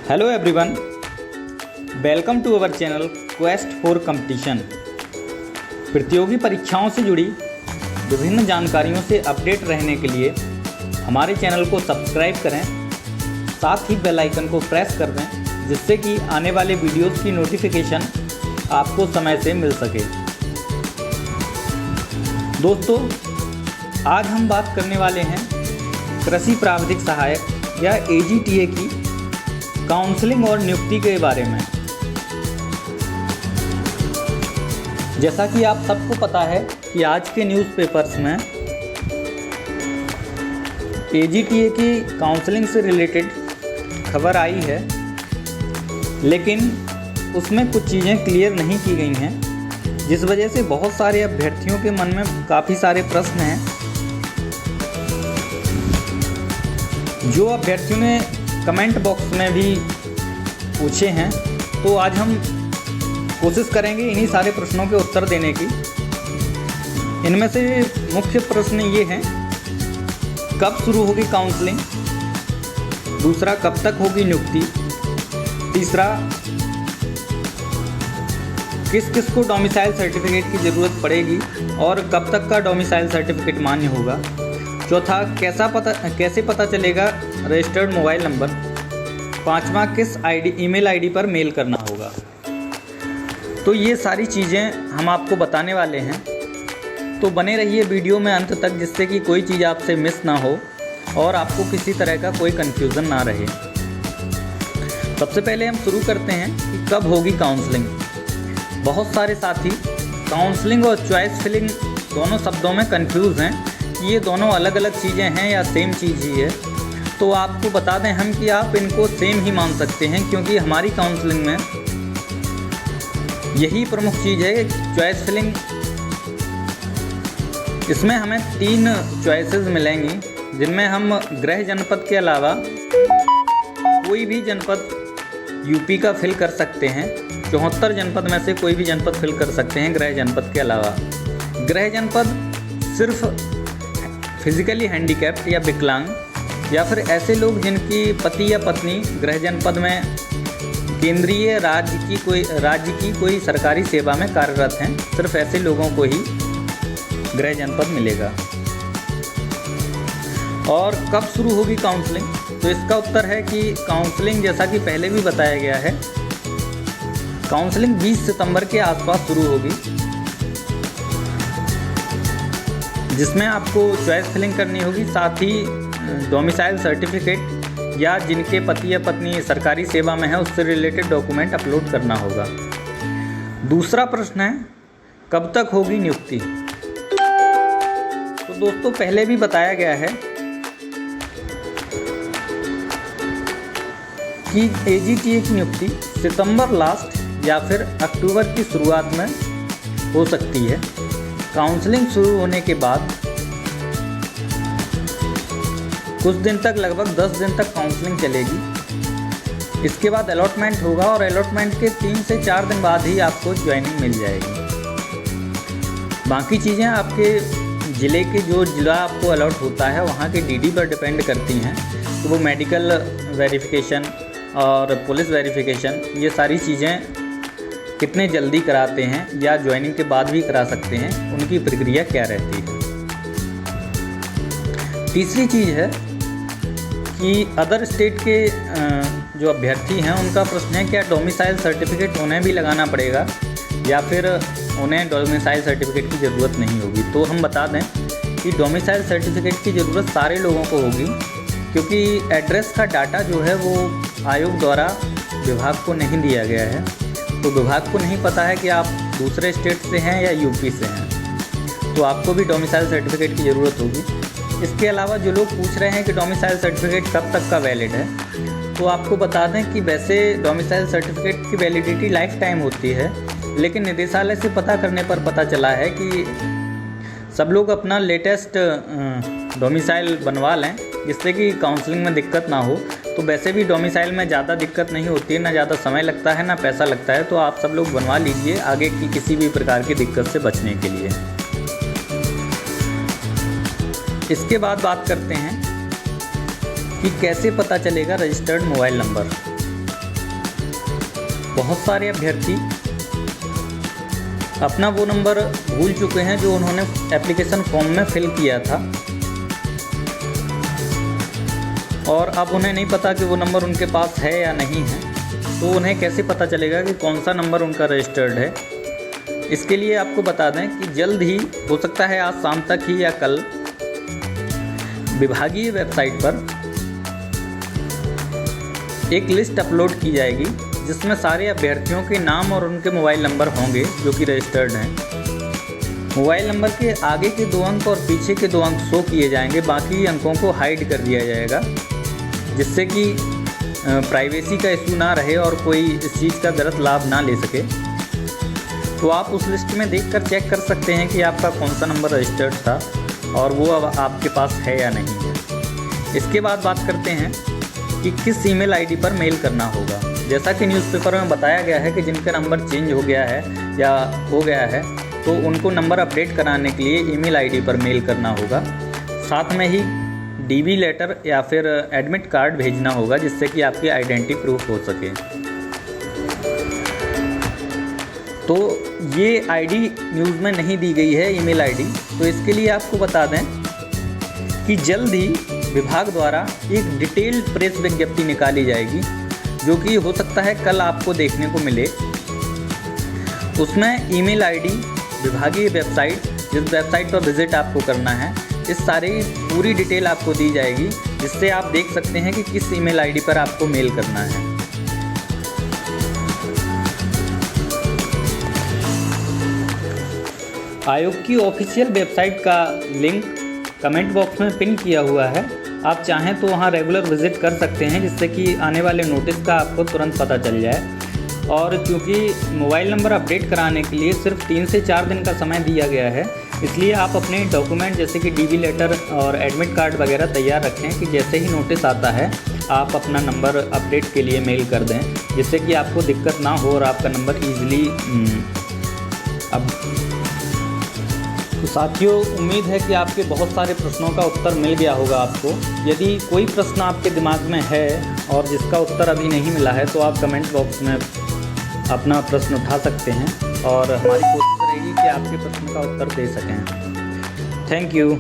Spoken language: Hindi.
Hello everyone, welcome to our channel quest for competition. प्रतियोगी परीक्षाओं से जुड़ी विभिन्न जानकारियों से अपडेट रहने के लिए हमारे चैनल को सब्सक्राइब करें, साथ ही बेल आइकन को प्रेस कर दें जिससे कि आने वाले वीडियोस की नोटिफिकेशन आपको समय से मिल सके। दोस्तों, आज हम बात करने वाले हैं कृषि प्राविधिक सहायक या AGTA की काउंसलिंग और नियुक्ति के बारे में। जैसा कि आप सबको पता है कि आज के न्यूज़पेपर्स में AGTA की काउंसलिंग से रिलेटेड खबर आई है, लेकिन उसमें कुछ चीज़ें क्लियर नहीं की गई हैं, जिस वजह से बहुत सारे अभ्यर्थियों के मन में काफ़ी सारे प्रश्न हैं। जो अभ्यर्थियों ने कमेंट बॉक्स में भी पूछे हैं, तो आज हम कोशिश करेंगे इन्हीं सारे प्रश्नों के उत्तर देने की। इनमें से मुख्य प्रश्न ये हैं: कब शुरू होगी काउंसलिंग? दूसरा, कब तक होगी नियुक्ति? तीसरा, किस किस को डोमिसाइल सर्टिफिकेट की ज़रूरत पड़ेगी और कब तक का डोमिसाइल सर्टिफिकेट मान्य होगा? चौथा, कैसे पता चलेगा रजिस्टर्ड मोबाइल नंबर? पांचवा, किस ईमेल आईडी पर मेल करना होगा? तो ये सारी चीज़ें हम आपको बताने वाले हैं, तो बने रहिए वीडियो में अंत तक, जिससे कि कोई चीज़ आपसे मिस ना हो और आपको किसी तरह का कोई कन्फ्यूज़न ना रहे। सबसे पहले हम शुरू करते हैं कि कब होगी काउंसलिंग। बहुत सारे साथी काउंसलिंग और चॉइस फिलिंग दोनों शब्दों में कंफ्यूज हैं कि ये दोनों अलग अलग चीज़ें हैं या सेम चीज़ ही है। तो आपको बता दें हम कि आप इनको सेम ही मान सकते हैं, क्योंकि हमारी काउंसलिंग में यही प्रमुख चीज़ है, चॉइस फिलिंग। इसमें हमें 3 चॉइसेस मिलेंगी, जिनमें हम गृह जनपद के अलावा कोई भी जनपद यूपी का फिल कर सकते हैं। 74 जनपद में से कोई भी जनपद फिल कर सकते हैं गृह जनपद के अलावा। गृह जनपद सिर्फ फिजिकली हैंडीकैप्ड या विकलांग या फिर ऐसे लोग जिनकी पति या पत्नी गृह जनपद में केंद्रीय राज्य की कोई सरकारी सेवा में कार्यरत हैं, सिर्फ ऐसे लोगों को ही गृह जनपद मिलेगा। और कब शुरू होगी काउंसलिंग? तो इसका उत्तर है कि काउंसलिंग, जैसा कि पहले भी बताया गया है, काउंसलिंग 20 सितंबर के आसपास शुरू होगी, जिसमें आपको चॉइस फिलिंग करनी होगी, साथ ही डोमिसाइल सर्टिफिकेट या जिनके पति या पत्नी सरकारी सेवा में है उससे रिलेटेड डॉक्यूमेंट अपलोड करना होगा। दूसरा प्रश्न है, कब तक होगी नियुक्ति? तो दोस्तों, पहले भी बताया गया है कि AGTA की नियुक्ति सितंबर लास्ट या फिर अक्टूबर की शुरुआत में हो सकती है। काउंसलिंग शुरू होने के बाद कुछ दिन तक, लगभग 10 दिन तक काउंसलिंग चलेगी। इसके बाद अलॉटमेंट होगा और अलॉटमेंट के 3 से 4 दिन बाद ही आपको ज्वाइनिंग मिल जाएगी। बाकी चीज़ें आपके ज़िले के, जो ज़िला आपको अलॉट होता है वहाँ के DD पर डिपेंड करती हैं। तो वो मेडिकल वेरिफिकेशन और पुलिस वेरिफिकेशन, ये सारी चीज़ें कितने जल्दी कराते हैं या ज्वाइनिंग के बाद भी करा सकते हैं, उनकी प्रक्रिया क्या रहती है। तीसरी चीज़ है कि अदर स्टेट के जो अभ्यर्थी हैं उनका प्रश्न है, क्या डोमिसाइल सर्टिफिकेट उन्हें भी लगाना पड़ेगा या फिर उन्हें डोमिसाइल सर्टिफिकेट की ज़रूरत नहीं होगी? तो हम बता दें कि डोमिसाइल सर्टिफिकेट की ज़रूरत सारे लोगों को होगी, क्योंकि एड्रेस का डाटा जो है वो आयोग द्वारा विभाग को नहीं दिया गया है। तो विभाग को नहीं पता है कि आप दूसरे स्टेट से हैं या यूपी से हैं, तो आपको भी डोमिसाइल सर्टिफिकेट की ज़रूरत होगी। इसके अलावा जो लोग पूछ रहे हैं कि डोमिसाइल सर्टिफिकेट कब तक का वैलिड है, तो आपको बता दें कि वैसे डोमिसाइल सर्टिफिकेट की वैलिडिटी लाइफ टाइम होती है, लेकिन निदेशालय से पता करने पर पता चला है कि सब लोग अपना लेटेस्ट डोमिसाइल बनवा लें, जिससे कि काउंसलिंग में दिक्कत ना हो। तो वैसे भी डोमिसाइल में ज़्यादा दिक्कत नहीं होती है, ना ज़्यादा समय लगता है ना पैसा लगता है, तो आप सब लोग बनवा लीजिए आगे की किसी भी प्रकार की दिक्कत से बचने के लिए। इसके बाद बात करते हैं कि कैसे पता चलेगा रजिस्टर्ड मोबाइल नंबर। बहुत सारे अभ्यर्थी अपना वो नंबर भूल चुके हैं जो उन्होंने एप्लीकेशन फॉर्म में फिल किया था, और अब उन्हें नहीं पता कि वो नंबर उनके पास है या नहीं है। तो उन्हें कैसे पता चलेगा कि कौन सा नंबर उनका रजिस्टर्ड है? इसके लिए आपको बता दें कि जल्द ही, हो सकता है आज शाम तक ही या कल, विभागीय वेबसाइट पर एक लिस्ट अपलोड की जाएगी जिसमें सारे अभ्यर्थियों के नाम और उनके मोबाइल नंबर होंगे जो कि रजिस्टर्ड हैं। मोबाइल नंबर के आगे के 2 अंक और पीछे के 2 अंक शो किए जाएंगे, बाकी अंकों को हाइड कर दिया जाएगा, जिससे कि प्राइवेसी का इशू ना रहे और कोई इस चीज़ का गलत लाभ ना ले सके। तो आप उस लिस्ट में देखकर चेक कर सकते हैं कि आपका कौन सा नंबर रजिस्टर्ड था और वो अब आपके पास है या नहीं है। इसके बाद बात करते हैं कि किस ईमेल आईडी पर मेल करना होगा। जैसा कि न्यूज़पेपर में बताया गया है कि जिनका नंबर चेंज हो गया है या हो गया है तो उनको नंबर अपडेट कराने के लिए ईमेल आईडी पर मेल करना होगा। साथ में ही डीबी लेटर या फिर एडमिट कार्ड भेजना होगा, जिससे कि आपकी आइडेंटिटी प्रूफ हो सके। तो ये आईडी न्यूज़ में नहीं दी गई है, ईमेल आईडी। तो इसके लिए आपको बता दें कि जल्द ही विभाग द्वारा एक डिटेल्ड प्रेस विज्ञप्ति निकाली जाएगी, जो कि हो सकता है कल आपको देखने को मिले। उसमें ईमेल आईडी, विभागीय वेबसाइट, जिस वेबसाइट पर विज़िट आपको करना है, इस सारी पूरी डिटेल आपको दी जाएगी, जिससे आप देख सकते हैं कि किस ईमेल आईडी पर आपको मेल करना है। आयोग की ऑफिशियल वेबसाइट का लिंक कमेंट बॉक्स में पिन किया हुआ है। आप चाहें तो वहां रेगुलर विजिट कर सकते हैं, जिससे कि आने वाले नोटिस का आपको तुरंत पता चल जाए। और क्योंकि मोबाइल नंबर अपडेट कराने के लिए सिर्फ 3 से 4 दिन का समय दिया गया है, इसलिए आप अपने डॉक्यूमेंट जैसे कि डीबी लेटर और एडमिट कार्ड वगैरह तैयार रखें कि जैसे ही नोटिस आता है आप अपना नंबर अपडेट के लिए मेल कर दें, जिससे कि आपको दिक्कत ना हो और आपका नंबर ईजिली अब। तो साथियों, उम्मीद है कि आपके बहुत सारे प्रश्नों का उत्तर मिल गया होगा आपको। यदि कोई प्रश्न आपके दिमाग में है और जिसका उत्तर अभी नहीं मिला है तो आप कमेंट बॉक्स में अपना प्रश्न उठा सकते हैं और हमारी कोशिश रहेगी कि आपके प्रश्न का उत्तर दे सकें। Thank you.